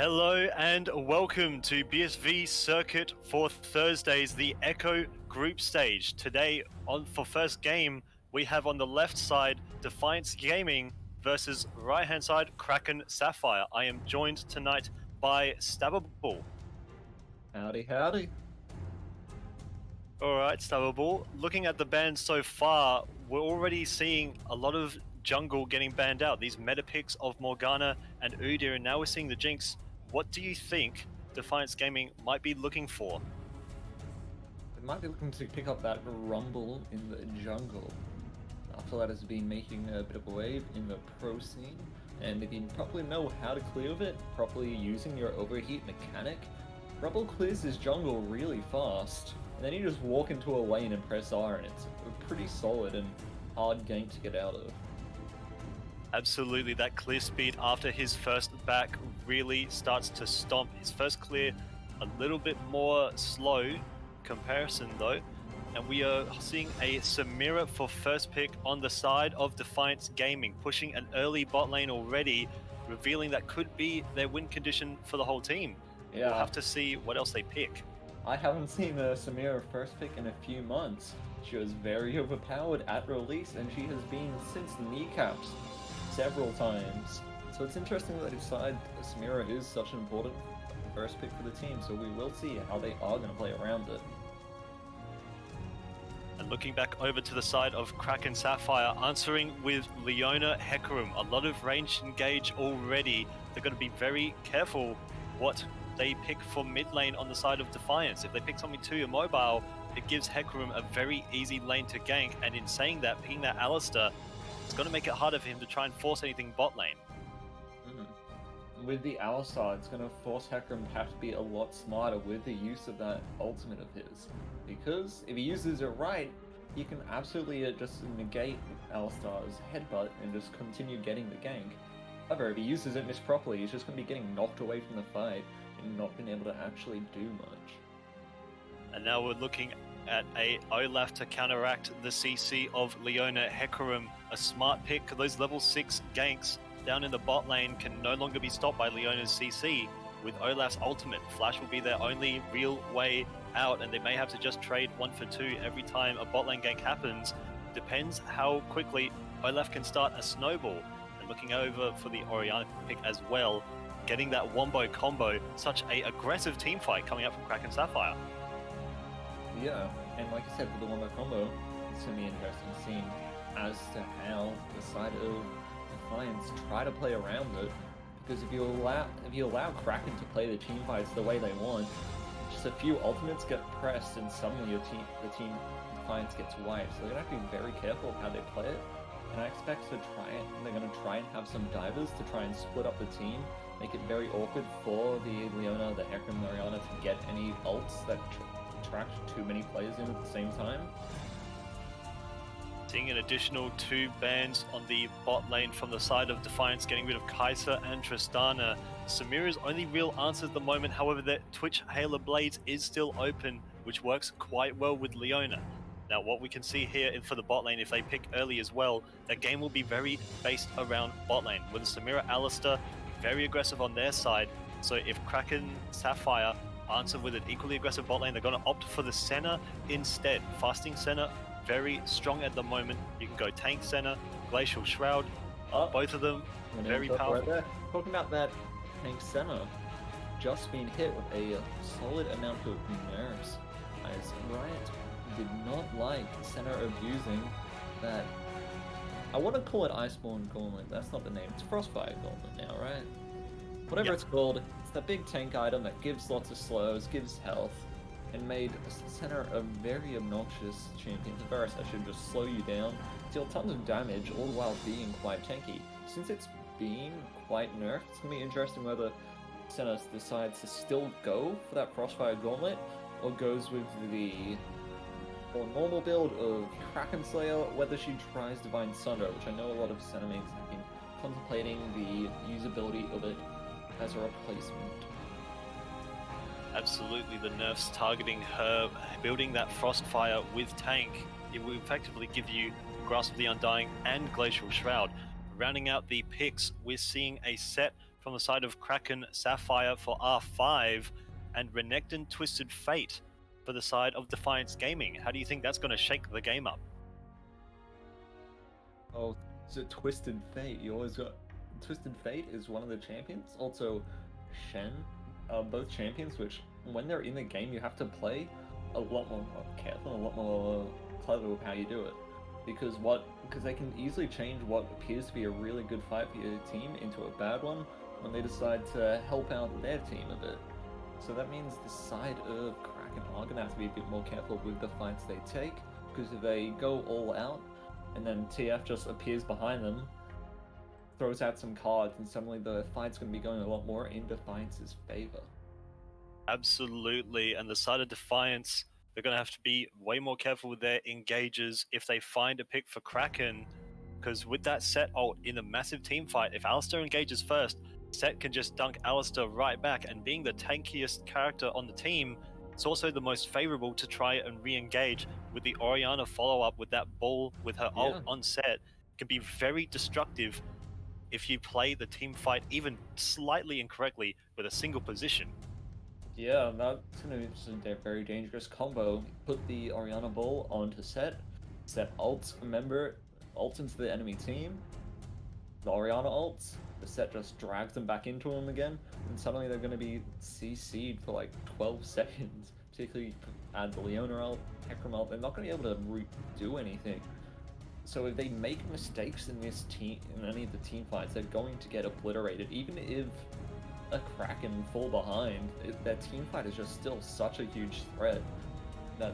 Hello and welcome to BSV Circuit for Thursdays, the Echo Group Stage. Today, for first game, we have on the left side Defiance Gaming versus right-hand side Kraken Sapphire. I am joined tonight by Stabbable. Howdy, howdy. Alright, Stabbable. Looking at the ban so far, we're already seeing a lot of jungle getting banned out. These meta picks of Morgana and Udyr, and now we're seeing the Jinx. What do you think Defiance Gaming might be looking for? They might be looking to pick up that rumble in the jungle. After that has been making a bit of a wave in the pro scene, and if you properly know how to clear it, properly using your overheat mechanic, Rumble clears his jungle really fast, and then you just walk into a lane and press R, and it's a pretty solid and hard gank to get out of. Absolutely, that clear speed after his first back really starts to stomp. His first clear a little bit more slow comparison though, and we are seeing a Samira for first pick on the side of Defiance Gaming, pushing an early bot lane already, revealing that could be their win condition for the whole team. Yeah. We'll have to see what else they pick. I haven't seen a Samira first pick in a few months. She was very overpowered at release, and she has been since kneecaps several times. So it's interesting that they decide Samira is such an important first pick for the team, so we will see how they are going to play around it. And looking back over to the side of Kraken Sapphire, answering with Leona Hecarim. A lot of range engage already. They're going to be very careful what they pick for mid lane on the side of Defiance. If they pick something too immobile, it gives Hecarim a very easy lane to gank, and in saying that, picking that Alistar, it's going to make it harder for him to try and force anything bot lane. With the Alistar, it's going to force Hecarim to have to be a lot smarter with the use of that ultimate of his. Because if he uses it right, he can absolutely just negate Alistar's headbutt and just continue getting the gank. However, if he uses it misproperly, he's just going to be getting knocked away from the fight and not being able to actually do much. And now we're looking at a Olaf to counteract the CC of Leona Hecarim. A smart pick. Those level 6 ganks down in the bot lane can no longer be stopped by Leona's CC. With Olaf's ultimate, Flash will be their only real way out, and they may have to just trade 1 for 2 every time a bot lane gank happens. Depends how quickly Olaf can start a snowball. And looking over for the Orianna pick as well, getting that wombo combo, such a aggressive team fight coming out from Kraken Sapphire. Yeah, and like I said, with the wombo combo, it's going to be interesting seeing as to how the side of Defiance try to play around it, because if you allow Kraken to play the team fights the way they want, just a few ultimates get pressed and suddenly the team Defiance gets wiped. So they're going to have to be very careful of how they play it, and I expect they're going to try and have some divers to try and split up the team, make it very awkward for the Leona, the Hecarim, Orianna to get any ults that attract too many players in at the same time. Seeing an additional 2 bans on the bot lane from the side of Defiance, getting rid of Kai'Sa and Tristana. Samira's only real answer at the moment, however, that Twitch Halo Blades is still open, which works quite well with Leona. Now, what we can see here for the bot lane, if they pick early as well, that game will be very based around bot lane, with Samira Alistar very aggressive on their side. So if Kraken Sapphire answer with an equally aggressive bot lane, they're going to opt for the Senna instead. Fasting Senna, very strong at the moment. You can go tank Senna, Glacial Shroud, both of them very powerful. Right, talking about that tank Senna, just being hit with a solid amount of nerfs, as Riot did not like Senna abusing that. I want to call it Iceborne Gauntlet, that's not the name, it's Frostfire Gauntlet now, right? Whatever it's called, it's that big tank item that gives lots of slows, gives health, and made Senna a very obnoxious champion. Varus should just slow you down, deal tons of damage, all the while being quite tanky. Since it's being quite nerfed, it's going to be interesting whether Senna decides to still go for that Frostfire Gauntlet, or goes with the more normal build of Kraken Slayer, whether she tries Divine Sunder, which I know a lot of Senna mains have been contemplating the usability of it as a replacement. Absolutely, the nerfs targeting her, building that Frostfire with tank, it will effectively give you Grasp of the Undying and Glacial Shroud. Rounding out the picks, we're seeing a set from the side of Kraken Sapphire for R5, and Renekton Twisted Fate for the side of Defiance Gaming. How do you think that's going to shake the game up? Oh, so Twisted Fate. You always got Twisted Fate is one of the champions. Also, Shen, both champions. Which when they're in the game, you have to play a lot more careful, a lot more clever with how you do it, because they can easily change what appears to be a really good fight for your team into a bad one when they decide to help out their team a bit. So that means the side of Kraken are gonna have to be a bit more careful with the fights they take, because if they go all out and then TF just appears behind them, throws out some cards, and suddenly the fight's going to be going a lot more in Defiance's favor. Absolutely, and the side of Defiance, they're going to have to be way more careful with their engages if they find a pick for Kraken, because with that Set ult in a massive team fight, if Alistar engages first, Set can just dunk Alistar right back, and being the tankiest character on the team, it's also the most favorable to try and re-engage with the Orianna follow-up with that ball with her ult on Set. Can be very destructive if you play the team fight even slightly incorrectly with a single position. Yeah, that's going to be a very dangerous combo. Put the Orianna ball onto Set ults, remember, ults into the enemy team, the Orianna ults, the Set just drags them back into him again, and suddenly they're going to be CC'd for like 12 seconds. Particularly add the Leona ult, Hecarim ult, they're not going to be able to do anything. So if they make mistakes in this team, in any of the team fights, they're going to get obliterated. Even if a Kraken fall behind, their team fight is just still such a huge threat that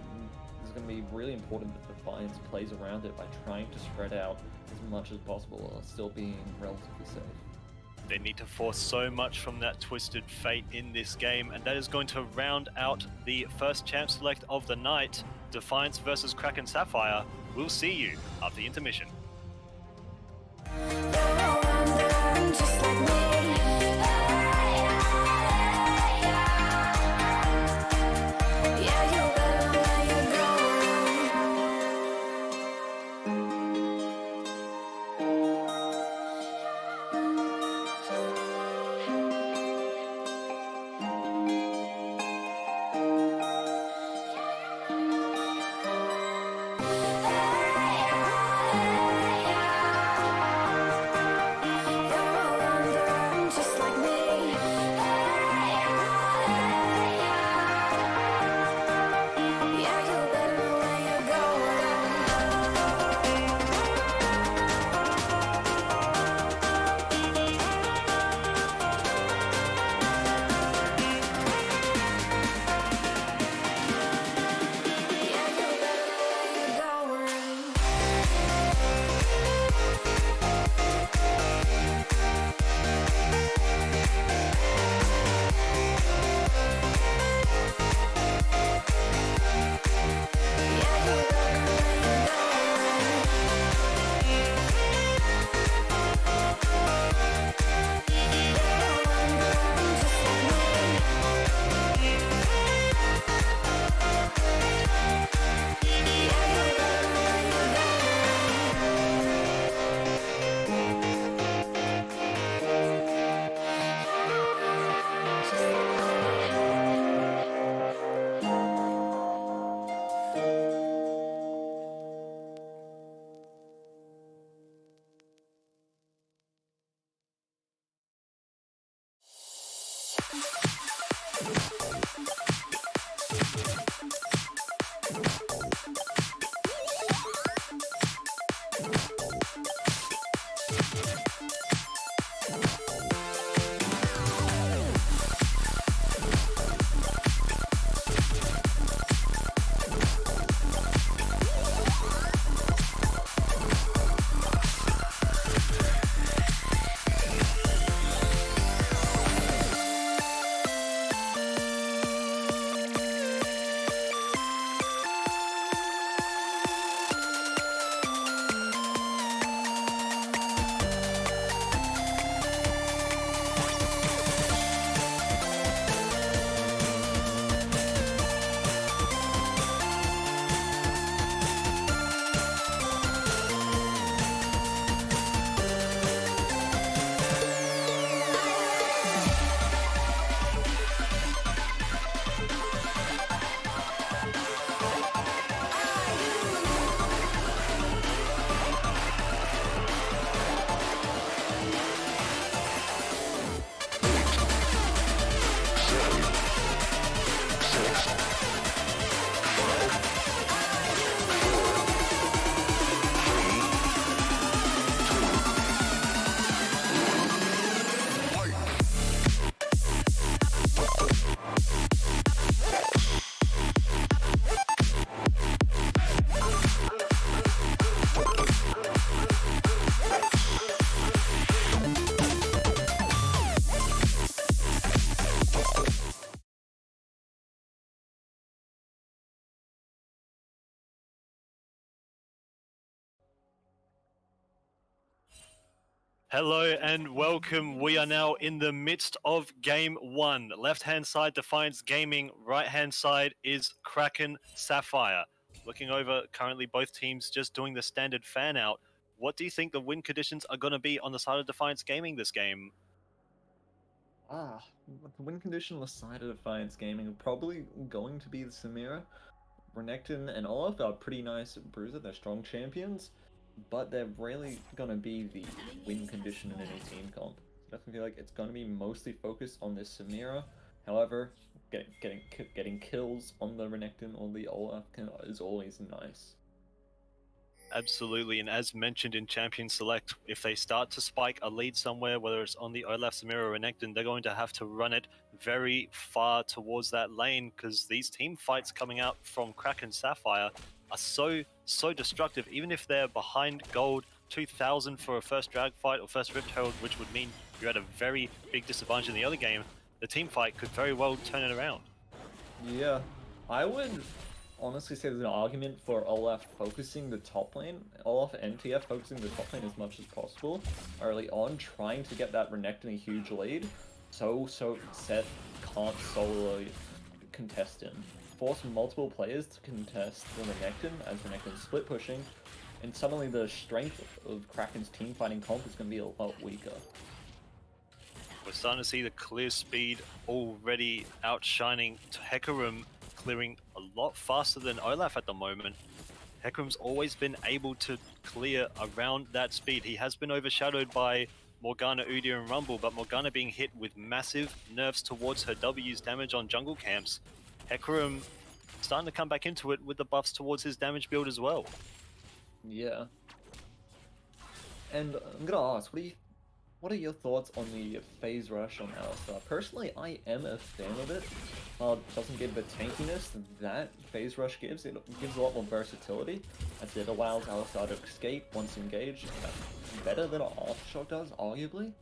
it's going to be really important that Defiance plays around it by trying to spread out as much as possible while still being relatively safe. They need to force so much from that Twisted Fate in this game, and that is going to round out the first champ select of the night, Defiance versus Kraken Sapphire. We'll see you after the intermission. Hello and welcome. We are now in the midst of game one. Left hand side, Defiance Gaming. Right hand side is Kraken Sapphire. Looking over, currently both teams just doing the standard fan out. What do you think the win conditions are going to be on the side of Defiance Gaming this game? The win condition on the side of Defiance Gaming are probably going to be the Samira. Renekton and Olaf are pretty nice bruiser, they're strong champions, but they're really gonna be the win condition in any team comp. So I definitely feel like it's gonna be mostly focused on this Samira. However, getting kills on the Renekton or the Olaf is always nice. Absolutely, and as mentioned in Champion Select, if they start to spike a lead somewhere, whether it's on the Olaf, Samira, or Renekton, they're going to have to run it very far towards that lane, because these team fights coming out from Kraken Sapphire are so destructive. Even if they're behind gold 2000 for a first drag fight or first Rift Herald, which would mean you're at a very big disadvantage in the other game, the team fight could very well turn it around. Yeah, I would honestly say there's an argument for Olaf focusing the top lane, Olaf and TF focusing the top lane as much as possible early on, trying to get that Renekton a huge lead, so Seth can't solo contest him. Force multiple players to contest the Renekton as Renekton's split pushing, and suddenly the strength of Kraken's team fighting comp is going to be a lot weaker. We're starting to see the clear speed already outshining Hecarim, clearing a lot faster than Olaf at the moment. Hecarim's always been able to clear around that speed. He has been overshadowed by Morgana, Udyr, and Rumble, but Morgana being hit with massive nerfs towards her W's damage on jungle camps. Hecarim starting to come back into it with the buffs towards his damage build as well. Yeah. And I'm gonna ask, what are your thoughts on the phase rush on Alistar? Personally, I am a fan of it. It doesn't give the tankiness that phase rush gives. It gives a lot more versatility, as it allows Alistar to escape once engaged. That's better than an aftershock does, arguably.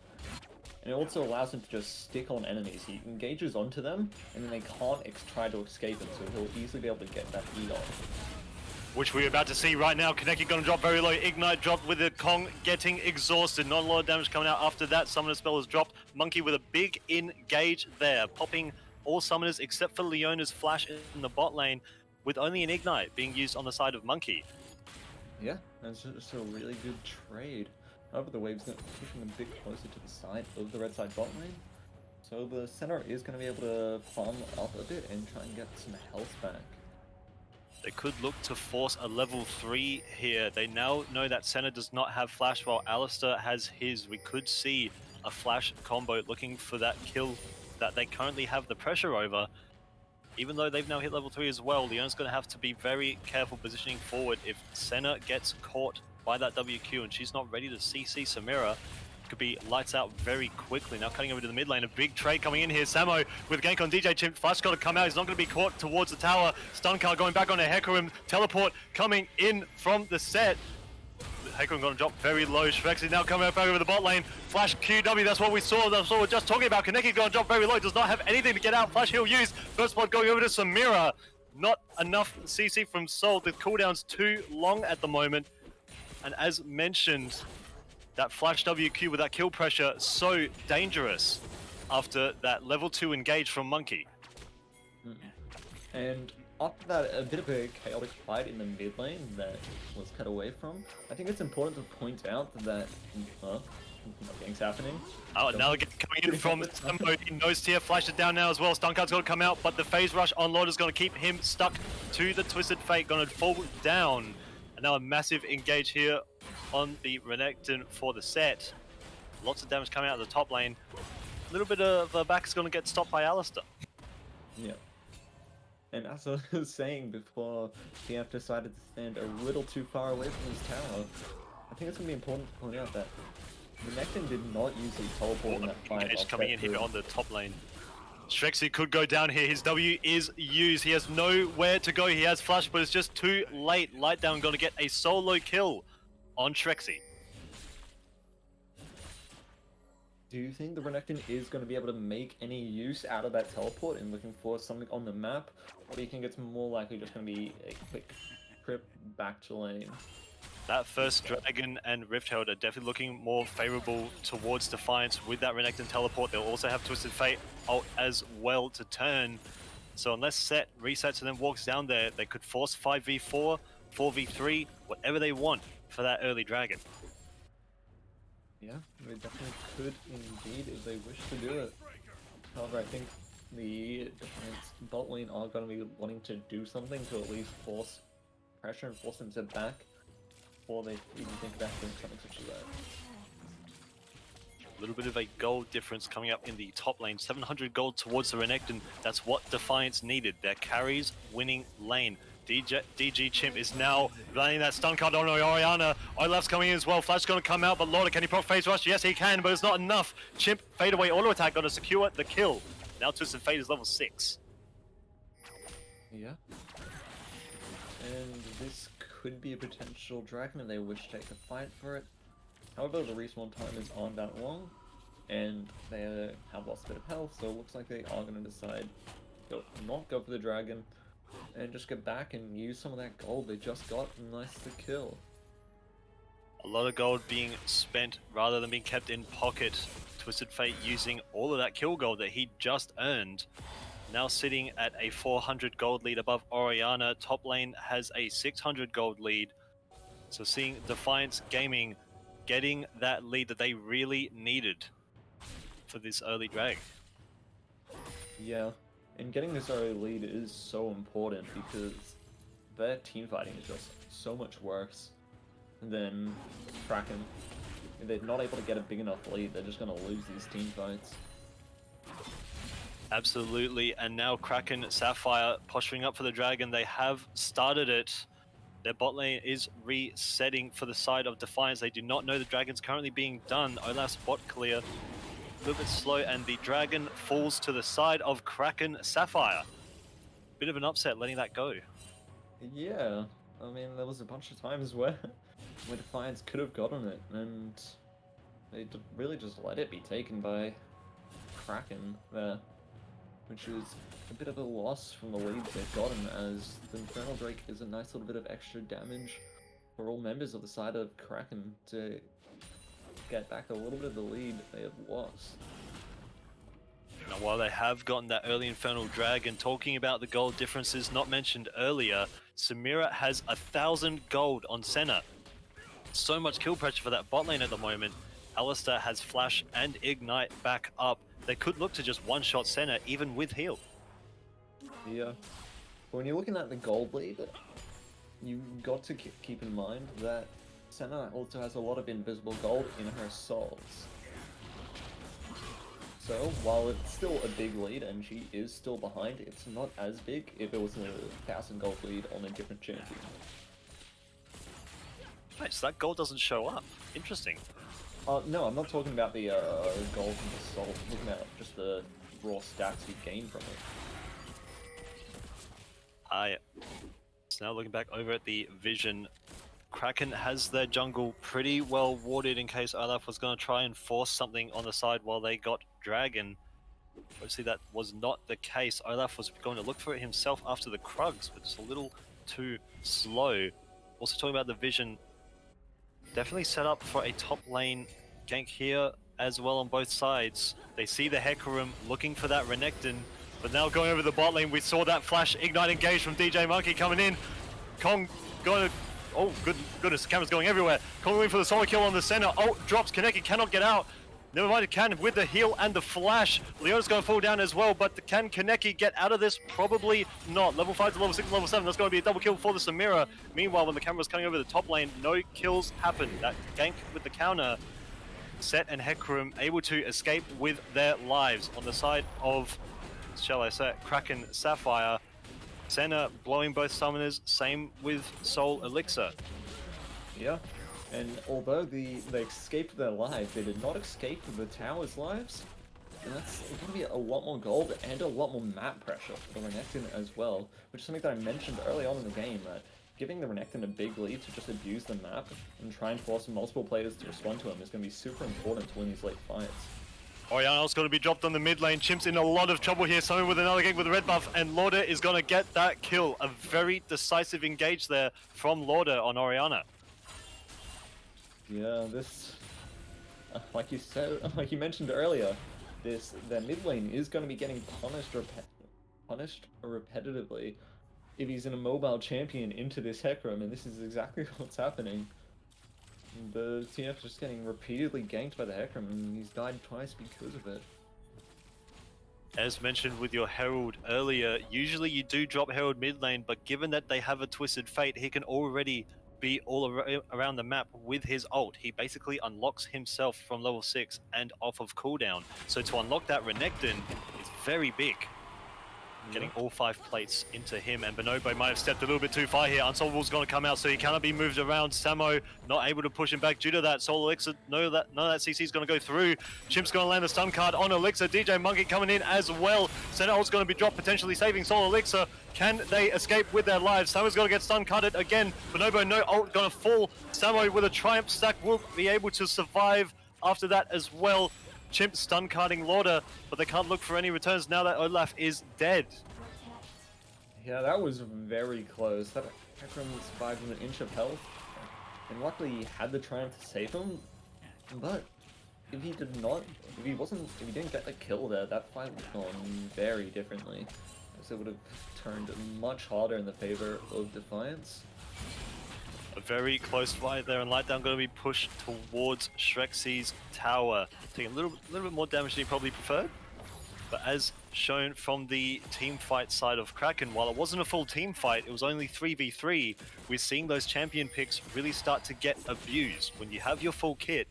And it also allows him to just stick on enemies. He engages onto them, and then they can't try to escape him, so he'll easily be able to get that heat on. Which we're about to see right now. Kaneki gonna drop very low. Ignite dropped with the Kong getting exhausted. Not a lot of damage coming out after that. Summoner spell is dropped. Monkey with a big engage there, popping all summoners except for Leona's flash in the bot lane, with only an Ignite being used on the side of Monkey. Yeah, that's just a really good trade. However, the wave's pushing a bit closer to the side of the red side bot lane, so the center is going to be able to farm up a bit and try and get some health back. They could look to force a level 3 here. They now know that Senna does not have flash while Alistar has his. We could see a flash combo looking for that kill that they currently have the pressure over. Even though they've now hit level 3 as well, Leon's going to have to be very careful positioning forward. If Senna gets caught by that WQ and she's not ready to CC Samira, could be lights out very quickly. Now cutting over to the mid lane, a big trade coming in here. Samo with gank on DJ Chimp. Flash got to come out. He's not going to be caught towards the tower. Stun card going back on a Hecarim. Teleport coming in from the set. Hecarim going to drop very low. Shrexy now coming back over the bot lane. Flash QW, that's what we saw. That's what we're just talking about. Kaneki going to drop very low. Does not have anything to get out. Flash he'll use. First blood going over to Samira. Not enough CC from Soul. The cooldown's too long at the moment. And as mentioned, that flash WQ with that kill pressure, so dangerous after that level 2 engage from Monkey. And after that, a bit of a chaotic fight in the mid lane that was cut away from, I think it's important to point out that nothing's happening. Oh, now again coming in from Sambo. He knows TF flashes down now as well. Stun card's got to come out, but the phase rush on Lord is going to keep him stuck to the Twisted Fate, going to fall down. And now a massive engage here on the Renekton for the set. Lots of damage coming out of the top lane. A little bit of back is going to get stopped by Alistar. Yeah. And as I was saying before, TF decided to stand a little too far away from his tower. I think it's going to be important to point out that Renekton did not use his teleport in that fight. Engage coming in here on the top lane. Shrexy could go down here. His W is used. He has nowhere to go. He has flash, but it's just too late. Lightdown going to get a solo kill on Shrexy. Do you think the Renekton is going to be able to make any use out of that teleport and looking for something on the map? Or do you think it's more likely just going to be a quick trip back to lane? That first Dragon and Rift Herald are definitely looking more favorable towards Defiance with that Renekton teleport. They'll also have Twisted Fate ult as well to turn. So unless Set resets and then walks down there, they could force 5v4, 4v3, whatever they want for that early Dragon. Yeah, they definitely could indeed if they wish to do it. However, I think the Defiance bot lane are going to be wanting to do something to at least force pressure and force them to back before they even think about doing something such as that. A little bit of a gold difference coming up in the top lane. 700 gold towards the Renekton. That's what Defiance needed. Their carries winning lane. DG Chimp is now laying that stun card on Orianna. Olaf's coming in as well. Flash is going to come out, but Lorda, can he proc phase rush? Yes, he can, but it's not enough. Chimp fade away auto attack, going to secure the kill. Now Twisted Fate is level 6. Yeah. And this could be a potential Dragon if they wish to take a fight for it. However, the respawn times aren't that long, and they have lost a bit of health, so it looks like they are going to decide to not go for the Dragon, and just get back and use some of that gold they just got. Nice to kill. A lot of gold being spent rather than being kept in pocket. Twisted Fate using all of that kill gold that he just earned. Now sitting at a 400 gold lead above Orianna. Top lane has a 600 gold lead. So seeing Defiance Gaming getting that lead that they really needed for this early drag. Yeah, and getting this early lead is so important because their team fighting is just so much worse than Kraken. If they're not able to get a big enough lead, they're just going to lose these team fights. Absolutely, and now Kraken Sapphire posturing up for the Dragon. They have started it. Their bot lane is resetting for the side of Defiance. They do not know the Dragon's currently being done. Olaf's bot clear. A little bit slow, and the Dragon falls to the side of Kraken Sapphire. Bit of an upset letting that go. Yeah, I mean, there was a bunch of times where Defiance could have gotten it, and they really just let it be taken by Kraken there, which is a bit of a loss from the lead they've gotten, as the Infernal Drake is a nice little bit of extra damage for all members of the side of Kraken to get back a little bit of the lead they have lost. Now, while they have gotten that early Infernal Dragon, talking about the gold differences not mentioned earlier, Samira has 1,000 gold on Senna. So much kill pressure for that bot lane at the moment. Alistar has Flash and Ignite back up. They could look to just one-shot Senna, even with heal. Yeah. But when you're looking at the gold lead, you got to keep in mind that Senna also has a lot of invisible gold in her souls. So, while it's still a big lead and she is still behind, it's not as big if it was a 1,000 gold lead on a different champion. Right, so that gold doesn't show up. Interesting. No, I'm not talking about the gold from the soul. I'm talking about just the raw stats you gain from it. So now looking back over at the vision, Kraken has their jungle pretty well warded in case Olaf was going to try and force something on the side while they got Dragon. Obviously that was not the case. Olaf was going to look for it himself after the Krugs, but just a little too slow. Also talking about the vision, definitely set up for a top lane gank here as well on both sides. They see the Hecarim looking for that Renekton, but now going over the bot lane, we saw that Flash Ignite engage from DJ Monkey coming in. Kong going to... Oh, goodness, the camera's going everywhere. Kong going for the solo kill on the center. Oh, drops, Kaneki cannot get out. Never mind, it can with the heal and the flash. Leona's going to fall down as well, but can Kaneki get out of this? Probably not. Level 5 to level 6 to level 7. That's going to be a double kill for the Samira. Meanwhile, when the camera's coming over the top lane, no kills happen. That gank with the counter. Set and Hecarim able to escape with their lives. On the side of, shall I say, Kraken Sapphire. Senna blowing both summoners, same with Soul Elixir. Yeah, and although they escaped their lives, they did not escape the tower's lives. And that's going to be a lot more gold and a lot more map pressure for the Renekton as well, which is something that I mentioned early on in the game, that giving the Renekton a big lead to just abuse the map and try and force multiple players to respond to him is going to be super important to win these late fights. Orianna's going to be dropped on the mid lane. Chimp's in a lot of trouble here. Someone with another gank with a red buff, and Lorda is going to get that kill. A very decisive engage there from Lorda on Orianna. Yeah, this, like you said, like you mentioned earlier, their mid lane is going to be getting punished repetitively if he's in a mobile champion into this Hecarim, and this is exactly what's happening. The TF's just getting repeatedly ganked by the Hecarim, and he's died twice because of it. As mentioned with your Herald earlier, usually you do drop Herald mid lane, but given that they have a Twisted Fate, he can already be all around the map with his ult. He basically unlocks himself from level 6 and off of cooldown. So to unlock that Renekton is very big. Getting all 5 plates into him, and Bonobo might have stepped a little bit too far here. Unsolvable's going to come out, so he cannot be moved around. Samo not able to push him back due to that. Soul Elixir, none of that CC is going to go through. Chimp's going to land the stun card on Elixir. DJ Monkey coming in as well. Center ult's going to be dropped, potentially saving Soul Elixir. Can they escape with their lives? Samo's going to get stun carded again. Bonobo, no ult, going to fall. Samo with a Triumph stack will be able to survive after that as well. Chimp stun carding Lauder, but they can't look for any returns now that Olaf is dead. Yeah, that was very close. That Hecarim survived with an inch of health, and luckily he had the Triumph to save him. But if he didn't get the kill there, that fight would have gone very differently. So it would have turned much harder in the favor of Defiance. A very close fight there, and Lightdown going to be pushed towards Shrexy's tower, taking a little bit more damage than he probably preferred. But as shown from the team fight side of Kraken, while it wasn't a full team fight, it was only 3v3, we're seeing those champion picks really start to get abused. When you have your full kit,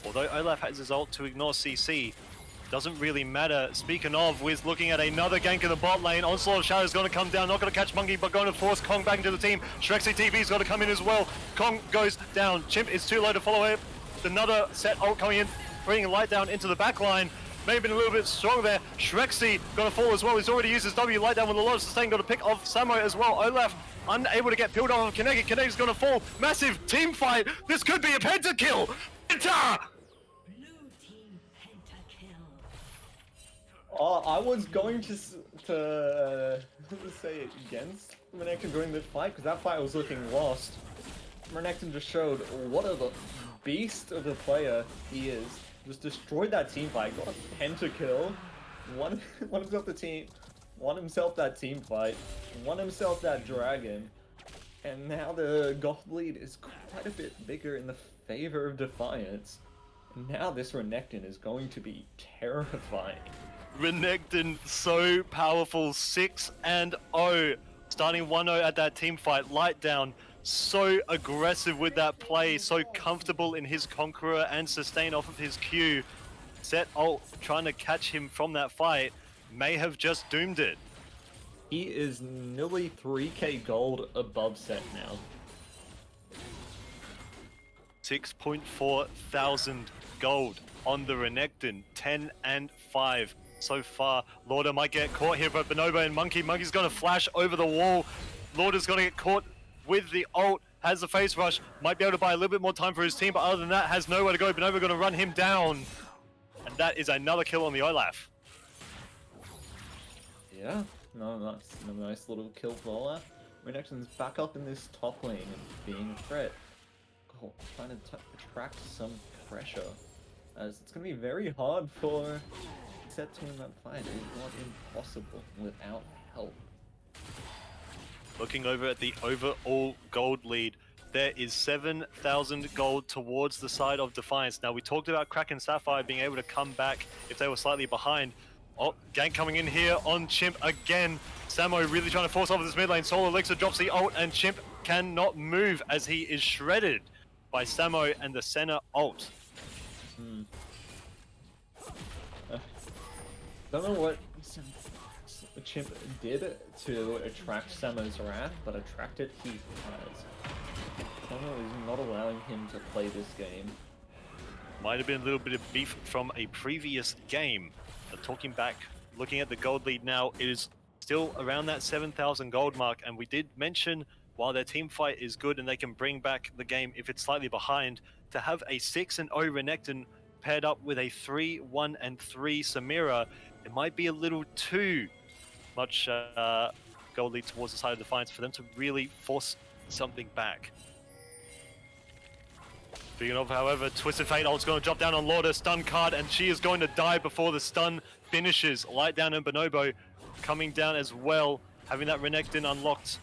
although Olaf has his ult to ignore CC, doesn't really matter. Speaking of, Wiz looking at another gank in the bot lane. Onslaught of Shadow is going to come down, not going to catch Monkey, but going to force Kong back into the team. Shrexy TV is going to come in as well. Kong goes down. Chimp is too low to follow it. Another set ult coming in, bringing Light down into the back line. May have been a little bit strong there. Shrexy going to fall as well. He's already used his W. Light down with a lot of sustain. Going to pick off Samo as well. Olaf unable to get peeled off of Kinegi. Kinegi's going to fall. Massive team fight. This could be a pentakill. Penta! I was going to say against Renekton during this fight, because that fight was looking lost. Renekton just showed what a beast of a player he is. Just destroyed that team fight, got a pentakill, won himself that team fight, won himself that dragon, and now the gold lead is quite a bit bigger in the favor of Defiance. And now this Renekton is going to be terrifying. Renekton so powerful, 6-0, starting 1-0 at that team fight. Light down, so aggressive with that play, so comfortable in his Conqueror and sustain off of his Q. Set ult trying to catch him from that fight may have just doomed it. He is nearly 3k gold above Set now. 6.4 thousand gold on the Renekton, 10 and 5. So far, Lauder might get caught here, but Bonobo and Monkey's going to flash over the wall. Lauder's going to get caught with the ult, has the face rush, might be able to buy a little bit more time for his team, but other than that, has nowhere to go. Bonobo going to run him down, and that is another kill on the Olaf. Yeah, nice little kill for Olaf. Renekton's back up in this top lane and being a threat. Oh, trying to attract some pressure, as it's going to be very hard for Set to win that fight. It's not impossible without help. Looking over at the overall gold lead, there is 7,000 gold towards the side of Defiance. Now, we talked about Kraken Sapphire being able to come back if they were slightly behind. Oh, gank coming in here on Chimp again. Samo really trying to force off this mid lane. Soul Elixir drops the ult, and Chimp cannot move as he is shredded by Samo and the center ult. Don't know what Chimp did to attract Samo's wrath, but attracted he has. Samo is not allowing him to play this game. Might have been a little bit of beef from a previous game. But talking back, looking at the gold lead now, it is still around that 7,000 gold mark, and we did mention while their team fight is good and they can bring back the game if it's slightly behind, to have a 6-0 Renekton paired up with a 3-1-3 Samira, it might be a little too much gold lead towards the side of Defiance for them to really force something back. Speaking of, however, Twisted Fate ult's going to drop down on Lauder, stun card, and she is going to die before the stun finishes. Light down and Bonobo coming down as well, having that Renekton unlocked,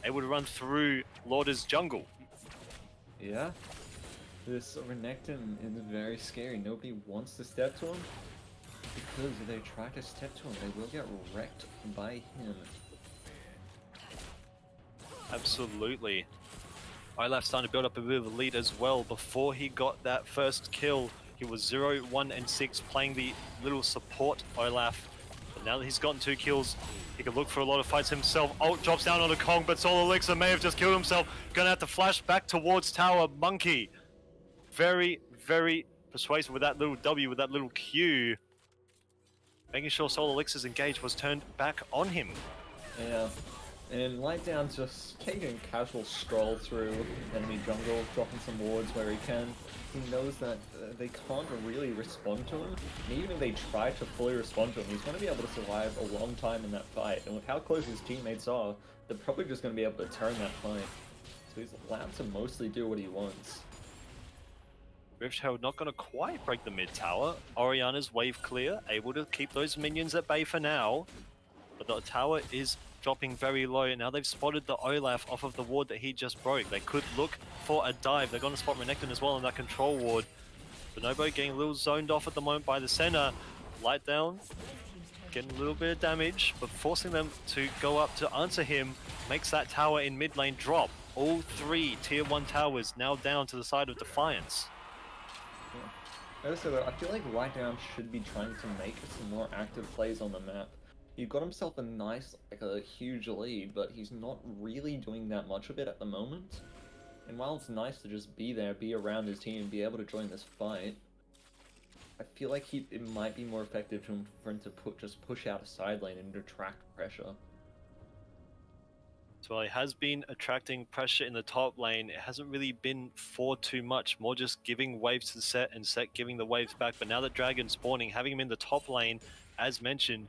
able to run through Lauder's jungle. Yeah, this Renekton is very scary. Nobody wants to step to him, because if they try to step to him, they will get wrecked by him. Absolutely. Olaf starting to build up a bit of a lead as well. Before he got that first kill, he was 0, 1, and 6 playing the little support Olaf. But now that he's gotten 2 kills, he can look for a lot of fights himself. Ult drops down on a Kong, but Soul Elixir may have just killed himself. Gonna have to flash back towards tower. Monkey, very, very persuasive with that little W, with that little Q. Making sure Soul Elixir's engage was turned back on him. Yeah. And Lightdown's just taking a casual stroll through enemy jungle, dropping some wards where he can. He knows that they can't really respond to him, and even if they try to fully respond to him, he's going to be able to survive a long time in that fight. And with how close his teammates are, they're probably just going to be able to turn that fight. So he's allowed to mostly do what he wants. Rift Herald not going to quite break the mid tower. Oriana's wave clear, able to keep those minions at bay for now. But the tower is dropping very low. Now they've spotted the Olaf off of the ward that he just broke. They could look for a dive. They're going to spot Renekton as well in that control ward. Bonobo getting a little zoned off at the moment by the center. Light down, getting a little bit of damage, but forcing them to go up to answer him makes that tower in mid lane drop. All 3 tier 1 towers now down to the side of Defiance. Yeah. Also, I feel like Lightdown should be trying to make some more active plays on the map. He got himself a nice, a huge lead, but he's not really doing that much of it at the moment. And while it's nice to just be there, be around his team, and be able to join this fight, I feel like it might be more effective for him to just push out a side lane and attract pressure. So he has been attracting pressure in the top lane. It hasn't really been for too much, more just giving waves to the set and set giving the waves back. But now that Dragon's spawning, having him in the top lane, as mentioned,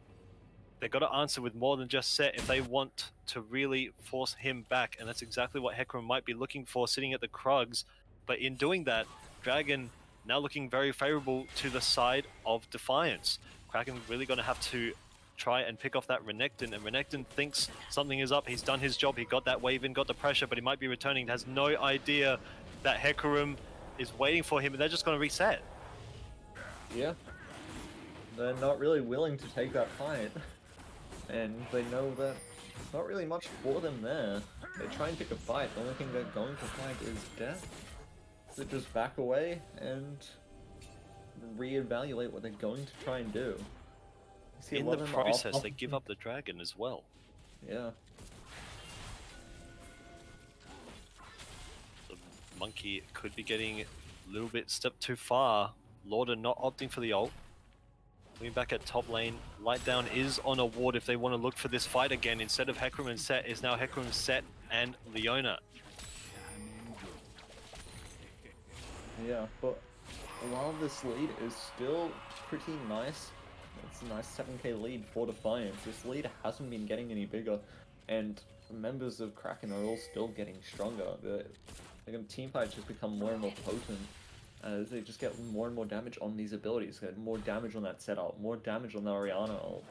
they've got to answer with more than just set if they want to really force him back. And that's exactly what Hecarim might be looking for, sitting at the Krugs. But in doing that, Dragon now looking very favorable to the side of Defiance. Kraken really going to have to try and pick off that Renekton, and Renekton thinks something is up. He's done his job, he got that wave in, got the pressure, but he might be returning. Has no idea that Hecarim is waiting for him, and they're just going to reset. Yeah. They're not really willing to take that fight. And they know that there's not really much for them there. They try and pick a fight, the only thing they're going to find is death. So they just back away and reevaluate what they're going to try and do. In the process, they give up the dragon as well. Yeah. The monkey could be getting a little bit step too far. Lauder not opting for the ult. Moving back at top lane, Lightdown is on a ward if they want to look for this fight again. Instead of Hecarim and Set, is now Hecarim, Set, and Leona. Yeah, but while this lead is still pretty nice, it's a nice 7k lead for Defiance. This lead hasn't been getting any bigger, and members of Kraken are all still getting stronger. The team fights just become more and more potent. As they just get more and more damage on these abilities, get more damage on that setup, more damage on the Oriana ult.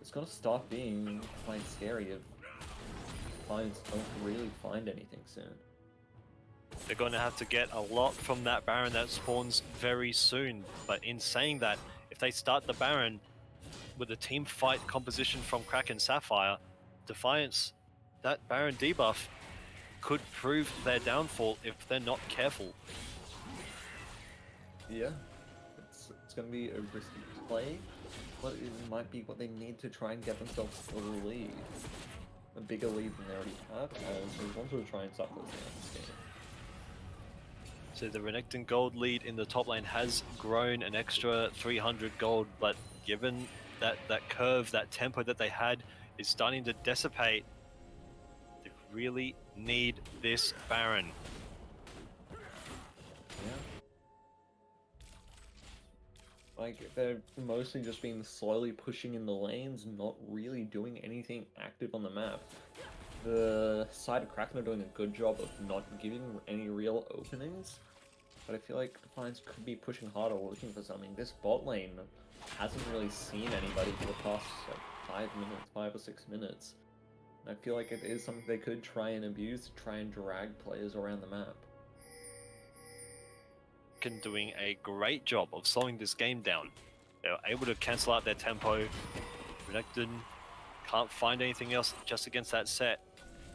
It's gonna stop being quite scary if Defiance don't really find anything soon. They're going to have to get a lot from that Baron that spawns very soon. But in saying that, if they start the Baron with a team fight composition from Kraken Sapphire, Defiance, that Baron debuff could prove their downfall if they're not careful. Yeah, it's going to be a risky play, but it might be what they need to try and get themselves a lead. A bigger lead than they already have, as they want to try and start closing out this game. So the Renekton gold lead in the top lane has grown an extra 300 gold, but given that curve, that tempo that they had is starting to dissipate, they really need this Baron. Yeah. Like, they've mostly just been slowly pushing in the lanes, not really doing anything active on the map. The side of Kraken are doing a good job of not giving any real openings, but I feel like Defiance could be pushing harder, looking for something. This bot lane hasn't really seen anybody for the past like 5 or 6 minutes. And I feel like it is something they could try and abuse to try and drag players around the map. Doing a great job of slowing this game down. They were able to cancel out their tempo. Renekton can't find anything else just against that set.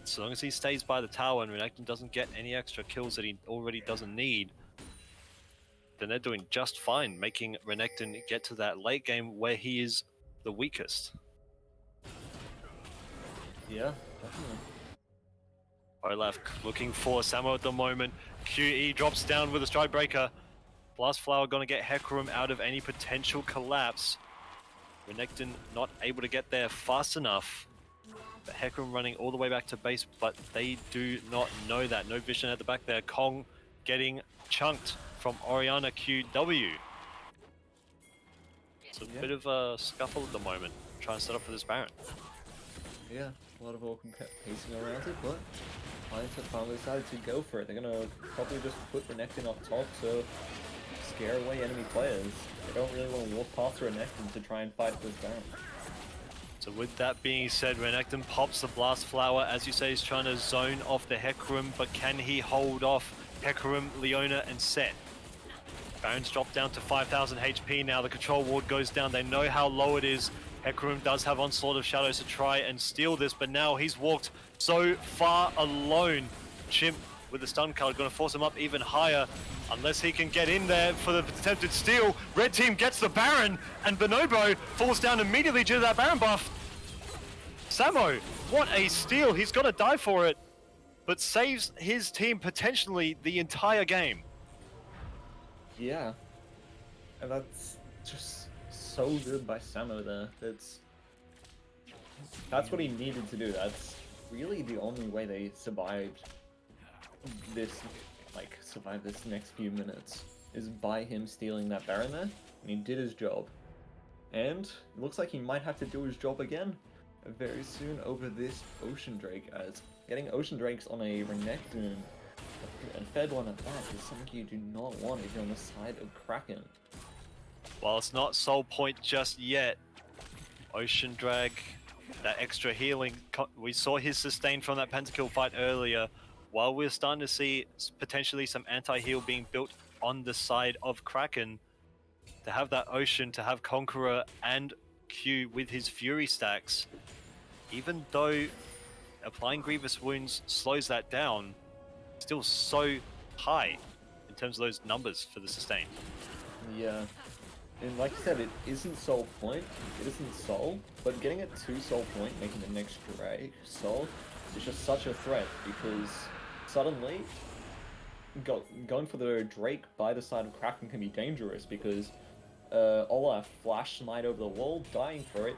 So long as he stays by the tower and Renekton doesn't get any extra kills that he already doesn't need, then they're doing just fine, making Renekton get to that late game where he is the weakest. Yeah, definitely. Olaf looking for Samo at the moment. QE drops down with a stride breaker. Blast Flower gonna get Hecarim out of any potential collapse. Renekton not able to get there fast enough. But Hecarim running all the way back to base, but they do not know that. No vision at the back there. Kong getting chunked from Orianna QW. It's a bit of a scuffle at the moment. Trying to set up for this Baron. Yeah, a lot of awkward pacing around it, but Defiance have finally decided to go for it. They're gonna probably just put Renekton up top to scare away enemy players. They don't really want to walk past Renekton to try and fight this Baron. So with that being said, Renekton pops the Blast Flower. As you say, he's trying to zone off the Hecarim, but can he hold off Hecarim, Leona, and Set? Baron's dropped down to 5,000 HP now. The control ward goes down. They know how low it is. Hecarim does have Onslaught of Shadows to try and steal this, but now he's walked so far alone. Chimp with the stun card going to force him up even higher. Unless he can get in there for the attempted steal. Red team gets the Baron, and Bonobo falls down immediately due to that Baron buff. Samo, what a steal. He's got to die for it, but saves his team potentially the entire game. Yeah, and that's just so good by Samo there. That's what he needed to do. That's really the only way they survived this next few minutes, is by him stealing that Baron there, and he did his job. And it looks like he might have to do his job again very soon over this Ocean Drake, as getting Ocean Drakes on a Renekton and fed one at that is something you do not want if you're on the side of Kraken. While it's not soul point just yet, Ocean Drag, that extra healing, we saw his sustain from that pentakill fight earlier. While we're starting to see potentially some anti-heal being built on the side of Kraken, to have that Ocean, to have Conqueror and Q with his Fury stacks, even though applying Grievous Wounds slows that down, still so high in terms of those numbers for the sustain. Yeah, and like I said, it isn't soul point, it isn't soul, but getting it to soul point, making the next Drake soul, is just such a threat, because suddenly going for the Drake by the side of Kraken can be dangerous, because Olaf flash smite over the wall, dying for it,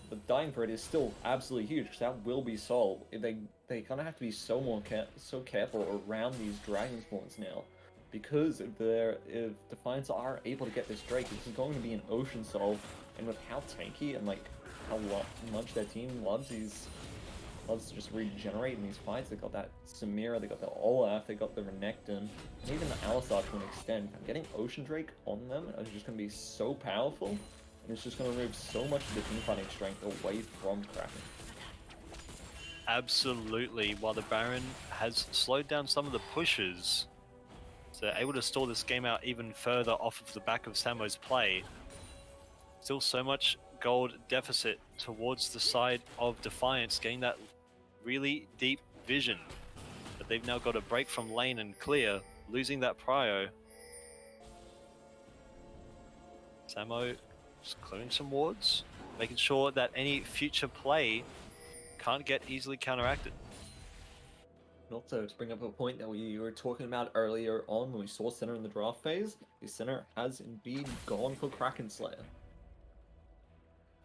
but dying for it is still absolutely huge, because that will be soul. They kind of have to be so careful around these dragon spawns now, because if Defiance are able to get this Drake, this is going to be an Ocean Soul, and with how tanky and like how much their team loves to just regenerate in these fights. They got that Samira, they got the Olaf, they got the Renekton, and even the Alistar to an extent. Getting Ocean Drake on them is just going to be so powerful, and it's just going to remove so much of the teamfighting strength away from Kraken. Absolutely. While the Baron has slowed down some of the pushes, so they're able to stall this game out even further off of the back of Samo's play. Still so much gold deficit towards the side of Defiance, getting that really deep vision. But they've now got a break from lane and clear, losing that prio. Samo just clearing some wards, making sure that any future play can't get easily counteracted. And also, to bring up a point that we were talking about earlier on when we saw Center in the draft phase, the Center has indeed gone for Kraken Slayer.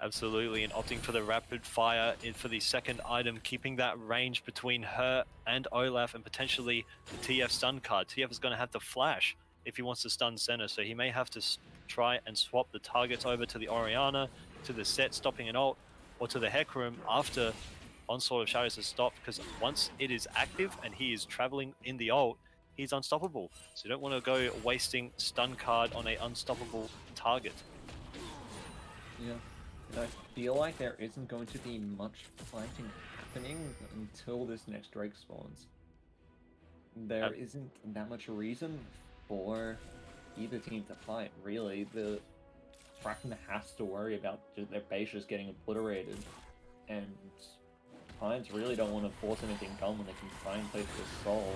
Absolutely, and opting for the rapid fire for the second item, keeping that range between her and Olaf, and potentially the TF stun card. TF is going to have to flash if he wants to stun Center, so he may have to try and swap the targets over to the Orianna, to the Set stopping an ult, or to the Hecarim after Onslaught of Shadows has stopped, because once it is active and he is traveling in the ult, he's unstoppable. So you don't want to go wasting stun card on a unstoppable target. Yeah, and I feel like there isn't going to be much fighting happening until this next Drake spawns. There isn't that much reason for either team to fight, really. The Kraken has to worry about their base just getting obliterated, and Defiance really don't want to force anything done when they can try and play for Soul.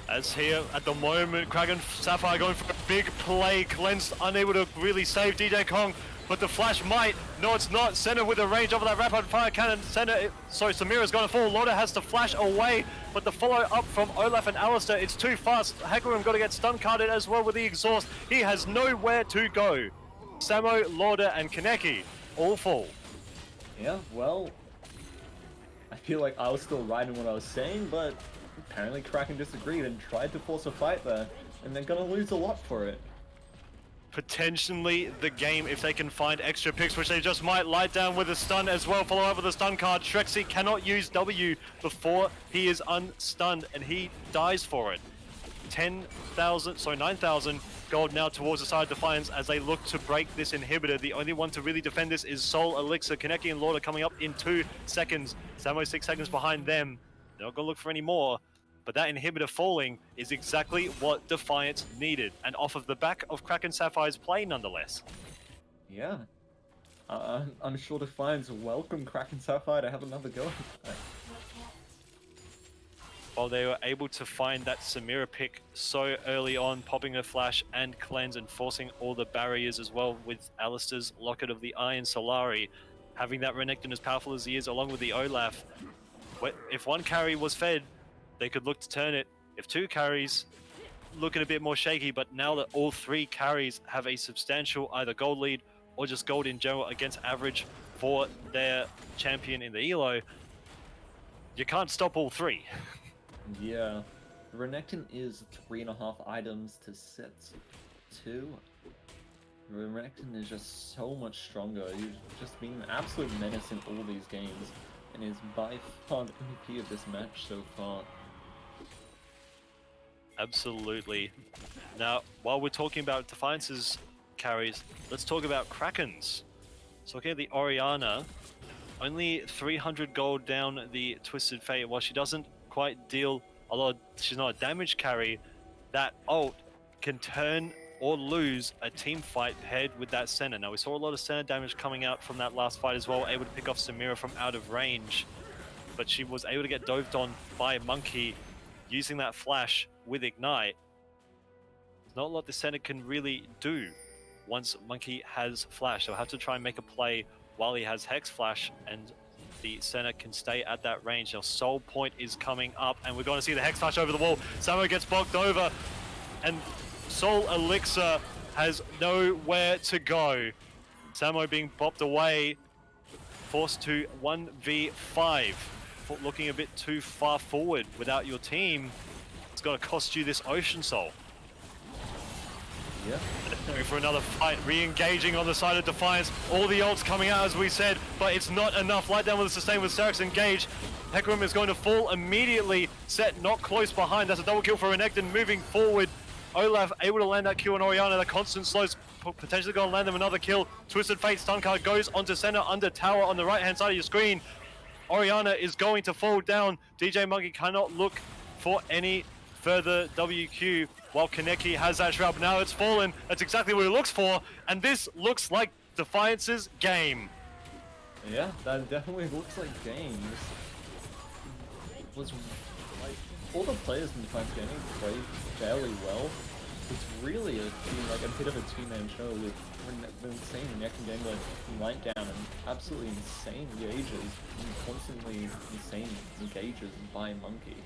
As here at the moment, Kraken Sapphire going for a big play. Cleanse unable to really save DJ Kong, but the flash might. No, it's not. Senna with the range over that rapid fire cannon. Samira's going to fall. Lauder has to flash away, but the follow up from Olaf and Alistair, it's too fast. Hecarim got to get stun carded as well with the exhaust. He has nowhere to go. Samo, Lauder, and Kaneki all fall. Yeah, well, I feel like I was still right in what I was saying, but apparently Kraken disagreed and tried to force a fight there, and they're gonna lose a lot for it. Potentially the game if they can find extra picks, which they just might. Light down with a stun as well, follow up with a stun card. Shrexy cannot use W before he is unstunned, and he dies for it. 9,000 gold now towards the side of Defiance as they look to break this inhibitor. The only one to really defend this is Soul, Elixir, Kaneki, and Lord are coming up in 2 seconds. Samo 6 seconds behind them. They're not gonna look for any more. But that inhibitor falling is exactly what Defiance needed, and off of the back of Kraken Sapphire's play nonetheless. Yeah. I'm sure Defiance welcome Kraken Sapphire to have another go at that. While they were able to find that Samira pick so early on, popping a flash and cleanse and forcing all the barriers as well with Alistair's Locket of the Eye and Solari, having that Renekton as powerful as he is along with the Olaf. If one carry was fed, they could look to turn it. If 2 carries, looking a bit more shaky, but now that all 3 carries have a substantial either gold lead or just gold in general against average for their champion in the elo, you can't stop all 3. Yeah. Renekton is 3.5 items to set 2. Renekton is just so much stronger. He's just been an absolute menace in all these games, and is by far the MVP of this match so far. Absolutely. Now, while we're talking about Defiance's carries, let's talk about Kraken's. So looking at the Orianna, only 300 gold down the Twisted Fate. While she doesn't quite deal a lot, she's not a damage carry, that ult can turn or lose a team fight paired with that Senna. Now we saw a lot of Senna damage coming out from that last fight as well, able to pick off Samira from out of range, but she was able to get doved on by Monkey using that flash with Ignite. There's not a lot the Senna can really do once Monkey has flash. They'll have to try and make a play while he has Hex Flash, and the Senna can stay at that range. Now Soul Point is coming up, and we're going to see the Hex Flash over the wall. Samo gets blocked over, and Soul Elixir has nowhere to go. Samo being bopped away, forced to 1v5. Looking a bit too far forward without your team. It's got to cost you this Ocean Soul. Yeah. Going for another fight, re-engaging on the side of Defiance. All the ults coming out as we said, but it's not enough. Light down with a sustain with Serix engaged. Hecarim is going to fall immediately. Set not close behind. That's a double kill for Renekton moving forward. Olaf able to land that kill on Orianna. The constant slows potentially going to land them another kill. Twisted Fate stun card goes onto Senna under tower on the right hand side of your screen. Orianna is going to fall down. DJ Monkey cannot look for any further WQ while Kaneki has that shrub. Now it's fallen. That's exactly what it looks for. And this looks like Defiance's game. Yeah, that definitely looks like game. This was like all the players in Defiance Gaming played fairly well. It's really like a bit of a two-man show with the insane Renekton game like light down and absolutely insane engages and constantly insane engages by Monkey.